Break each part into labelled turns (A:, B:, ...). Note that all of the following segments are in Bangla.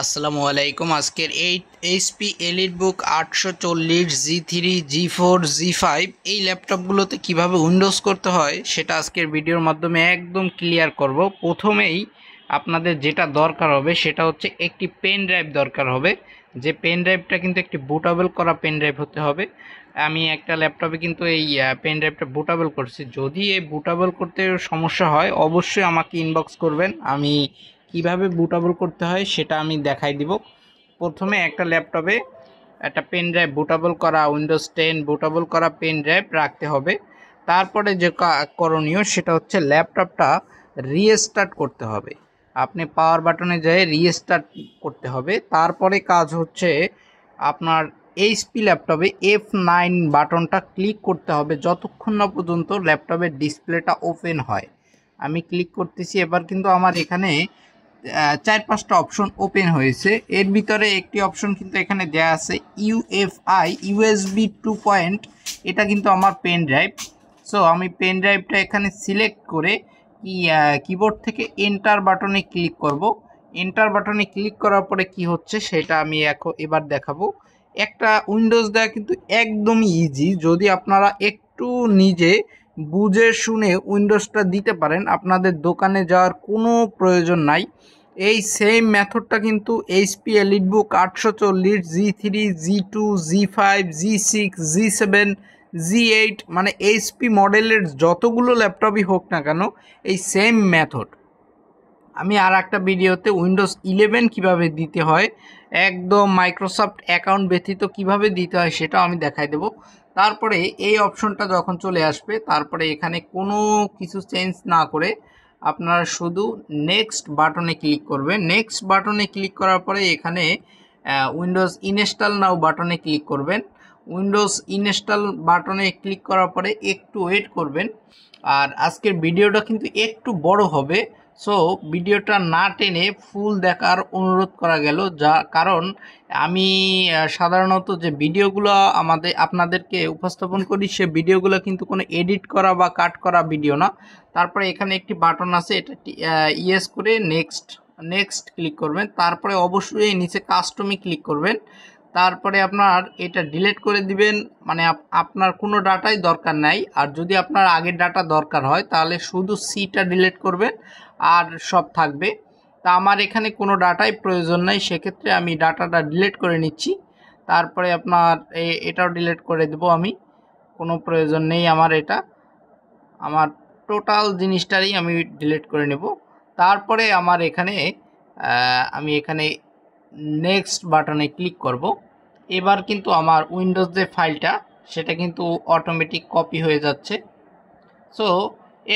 A: আসসালামু আলাইকুম। আজকের এই এইচপি এলিটবুক 840 জি3 জি4 জি5 এই ল্যাপটপগুলোতে কিভাবে উইন্ডোজ করতে হয় সেটা আজকের ভিডিওর মাধ্যমে একদম ক্লিয়ার করব। প্রথমেই আপনাদের যেটা দরকার হবে সেটা হচ্ছে একটি পেন ড্রাইভ দরকার হবে। যে পেন ড্রাইভটা কিন্তু একটি বুটেবল করা পেন ড্রাইভ হতে হবে। আমি একটা ল্যাপটপে কিন্তু এই পেন ড্রাইভটা বুটেবল করছি। যদি এই বুটেবল করতে সমস্যা হয় অবশ্যই আমাকে ইনবক্স করবেন, আমি কিভাবে বুটেবল করতে হয় সেটা আমি দেখাই দিব। প্রথমে একটা ল্যাপটপে একটা পেন ড্রাইভ বুটেবল করা, উইন্ডোজ 10 বুটেবল করা পেন ড্রাইভ রাখতে হবে। তারপরে যে করণীয় সেটা হচ্ছে ল্যাপটপটা রিস্টার্ট করতে হবে। আপনি পাওয়ার বাটনে যেয়ে রিস্টার্ট করতে হবে। তারপরে কাজ হচ্ছে আপনার এইচপি ল্যাপটপে F9 বাটনটা ক্লিক করতে হবে যতক্ষণ না পর্যন্ত ল্যাপটপের ডিসপ্লেটা ওপেন হয়। আমি ক্লিক করতেছি, এবার কিন্তু আমার এখানে 4-5টা অপশন ওপেন হয়েছে। এর ভিতরে একটি অপশন কিন্তু এখানে দেয়া আছে ইউএফআই ইউএসবি 2 এটা কিন্তু আমার পেন ড্রাইভ। সো আমি পেন ড্রাইভটা এখানে সিলেক্ট করে কিবোর্ড থেকে এন্টার বাটনে ক্লিক করব। এন্টার বাটনে ক্লিক করার পরে কি হচ্ছে সেটা আমি এবার দেখাবো। একটা উইন্ডোজ দেওয়া কিন্তু একদমই ইজি। যদি আপনারা একটু নিজে বুঝে শুনে উইন্ডোজটা দিতে পারেন, আপনাদের দোকানে যাওয়ার কোনো প্রয়োজন নাই। এই সেম মেথডটা কিন্তু এইচপি এলিটবুক 840 জি3 জি2 জি5 জি6 জি7 জি8 মানে এইচপি মডেলের যতগুলো ল্যাপটপই হোক না কেন এই সেম মেথড। আমি আর একটা ভিডিওতে উইন্ডোজ 11 কিভাবে দিতে হয়, একদম মাইক্রোসফট অ্যাকাউন্ট ব্যতীত কিভাবে দিতে হয় সেটাও আমি দেখাই দেব। তারপরে এই অপশনটা যখন চলে আসবে তারপরে এখানে কোনো কিছু চেঞ্জ না করে আপনারা শুধু নেক্সট বাটনে ক্লিক করবেন। নেক্সট বাটনে ক্লিক করার পরে এখানে উইন্ডোজ ইনস্টল নাও বাটনে ক্লিক করবেন। উইন্ডোজ ইনস্টল বাটনে ক্লিক করার পরে একটু ওয়েট করবেন। আর আজকের ভিডিওটা কিন্তু একটু বড় হবে, সো ভিডিওটা না টেনে ফুল দেখার অনুরোধ করা গেল। কারণ আমি সাধারণত যে ভিডিওগুলো আপনাদেরকে উপস্থাপন করি সে ভিডিওগুলো কিন্তু কোনো এডিট করা বা কাট করা ভিডিও না। তারপরে এখানে একটি বাটন আছে, এটা ইয়েস করে নেক্সট নেক্সট ক্লিক করবেন। তারপরে অবশ্যই নিচে কাস্টমে ক্লিক করবেন। তারপরে আপনার এটা ডিলিট করে দিবেন, মানে আপনার কোনো ডাটাই দরকার নাই। আর যদি আপনার আগের ডাটা দরকার হয় তাহলে শুধু সিটা ডিলিট করবেন আর সব থাকবে। তা আমার এখানে কোনো ডাটাই প্রয়োজন নাই, সেক্ষেত্রে আমি ডাটাটা ডিলিট করে নিচ্ছি। তারপরে আপনার এটাও ডিলিট করে দেব আমি, কোনো প্রয়োজন নেই আমার এটা। আমার টোটাল জিনিসটারই আমি ডিলিট করে নেব। তারপরে আমার এখানে আমি এখানে নেক্সট বাটনে ক্লিক করব। এবার কিন্তু আমার উইন্ডোজ যে ফাইলটা সেটা কিন্তু অটোমেটিক কপি হয়ে যাচ্ছে। সো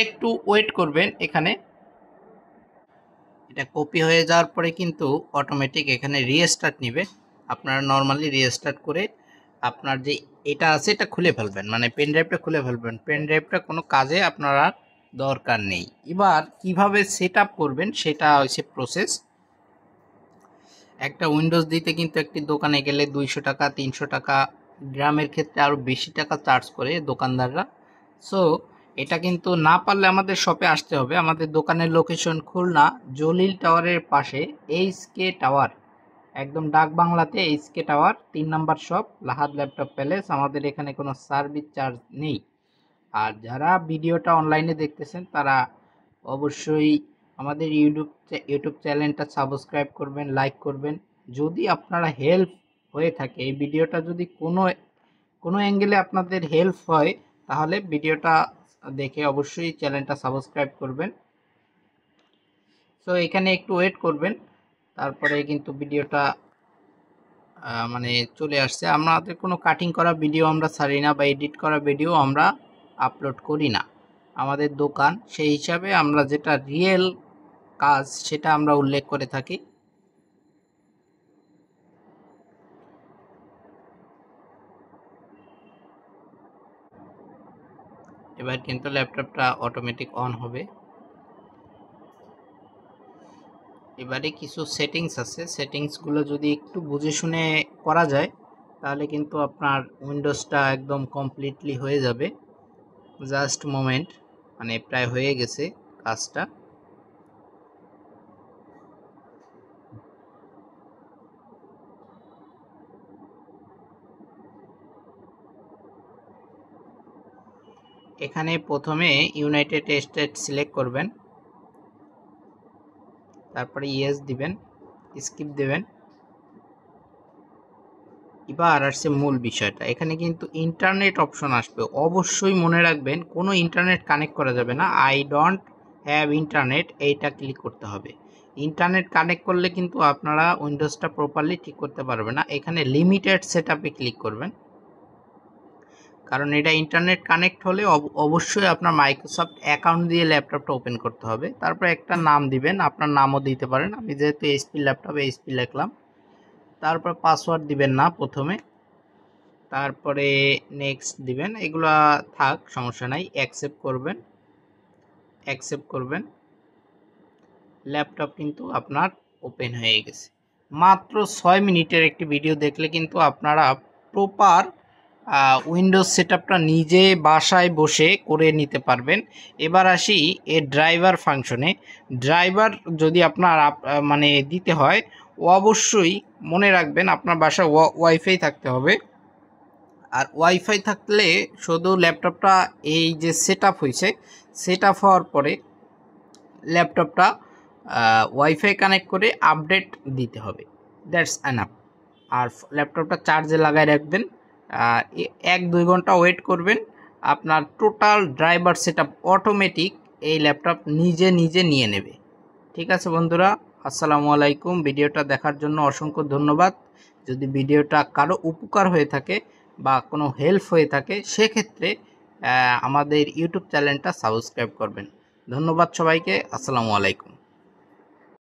A: একটু ওয়েট করবেন। এখানে এটা কপি হয়ে যাওয়ার পরে কিন্তু অটোমেটিক এখানে রিস্টার্ট নেবে। আপনারা নর্মালি রিস্টার্ট করে আপনার যে এটা আছে এটা খুলে ফেলবেন, মানে পেন ড্রাইভটা খুলে ফেলবেন। পেন ড্রাইভটা কোনো কাজে আপনারা দরকার নেই। এবার কিভাবে সেট আপ করবেন সেটা হচ্ছে প্রসেস। একটা উইন্ডোজ দিতে কিন্তু একটি দোকানে গেলে 200 টাকা 300 টাকা, গ্রামের ক্ষেত্রে আরও বেশি টাকা চার্জ করে দোকানদাররা। সো এটা কিন্তু না পারলে আমাদের শপে আসতে হবে। আমাদের দোকানের লোকেশন খুলনা জলিল টাওয়ারের পাশে এইচকে টাওয়ার, একদম ডাক বাংলাতে HK tower 3 number shop, Lahad laptop palace. আমাদের এখানে কোনো সার্ভিস চার্জ নেই। আর যারা ভিডিওটা অনলাইনে দেখতেছেন তারা অবশ্যই আমাদের ইউটিউব চ্যানেলটা সাবস্ক্রাইব করবেন, লাইক করবেন। যদি আপনারা হেল্প হয়ে থাকে, এই ভিডিওটা যদি কোনো অ্যাঙ্গেলে আপনাদের হেল্প হয় তাহলে ভিডিওটা দেখে অবশ্যই চ্যানেলটা সাবস্ক্রাইব করবেন। সো এখানে একটু ওয়েট করবেন, তারপরে কিন্তু ভিডিওটা মানে চলে আসছে। আমাদের কোনো কাটিং করা ভিডিও আমরা ছাড়ি না বা এডিট করা ভিডিও আমরা আপলোড করি না। আমাদের দোকান সেই হিসাবে আমরা যেটা রিয়েল কাজ সেটা আমরা উল্লেখ করে থাকি। এবার কিন্তু ল্যাপটপটা অটোমেটিক অন হবে। এবারে কিছু সেটিংস আছে, সেটিংসগুলো যদি একটু বুঝে শুনে করা যায় তাহলে কিন্তু আপনার উইন্ডোজটা একদম কমপ্লিটলি হয়ে যাবে। জাস্ট মোমেন্ট, মানে প্রায় হয়ে গেছে কাজটা। এখানে প্রথমে ইউনাইটেড স্টেট সিলেক্ট করবেন, তারপরে ইয়েস দিবেন, স্কিপ দেবেন। এবার আসছে মূল বিষয়টা, এখানে কিন্তু ইন্টারনেট অপশন আসবে, অবশ্যই মনে রাখবেন কোনো ইন্টারনেট কানেক্ট করা যাবে না। আই ডোন্ট হ্যাভ ইন্টারনেট, এইটা ক্লিক করতে হবে। ইন্টারনেট কানেক্ট করলে কিন্তু আপনারা উইন্ডোজটা প্রপারলি ঠিক করতে পারবেন না। এখানে লিমিটেড সেটআপে ক্লিক করবেন, কারণ এটা ইন্টারনেট কানেক্ট হলে অবশ্যই আপনার মাইক্রোসফট অ্যাকাউন্ট দিয়ে ল্যাপটপটা ওপেন করতে হবে। তারপর একটা নাম দিবেন, আপনার নামও দিতে পারেন। আমি যেহেতু এইচপি ল্যাপটপ, এইচপি লিখলাম। তারপর পাসওয়ার্ড দিবেন না প্রথমে, তারপরে নেক্সট দিবেন। এগুলা থাক, সমস্যা নাই। অ্যাকসেপ্ট করবেন, অ্যাকসেপ্ট করবেন। ল্যাপটপ কিন্তু আপনার ওপেন হয়ে গেছে। মাত্র 6 মিনিটের একটি ভিডিও দেখলে কিন্তু আপনারা প্রপার উইন্ডোজ সেটআপটা নিজে বাসায় বসে করে নিতে পারবেন। এবার আসি এর ড্রাইভার ফাংশনে। ড্রাইভার যদি আপনার মানে দিতে হয়, অবশ্যই মনে রাখবেন আপনার বাসায় ওয়াইফাই থাকতে হবে। আর ওয়াইফাই থাকলে শুধু ল্যাপটপটা এই যে সেটআপ হয়েছে, সেটআপ হওয়ার পরে ল্যাপটপটা ওয়াইফাই কানেক্ট করে আপডেট দিতে হবে, দ্যাটস এনাফ। আর ল্যাপটপটা চার্জে লাগাই রাখবেন, 1-2 ঘন্টা ওয়েট করবেন। আপনার টোটাল ড্রাইভার সেটআপ অটোমেটিক এই ল্যাপটপ নিজে নিজে নিয়ে নেবে। ঠিক আছে বন্ধুরা, আসসালামু আলাইকুম। ভিডিওটা দেখার জন্য অসংখ্য ধন্যবাদ। যদি ভিডিওটা কারো উপকার হয়ে থাকে বা কোনো হেল্প হয়ে থাকে, সেক্ষেত্রে আমাদের ইউটিউব চ্যানেলটা সাবস্ক্রাইব করবেন। ধন্যবাদ সবাইকে, আসসালামু আলাইকুম।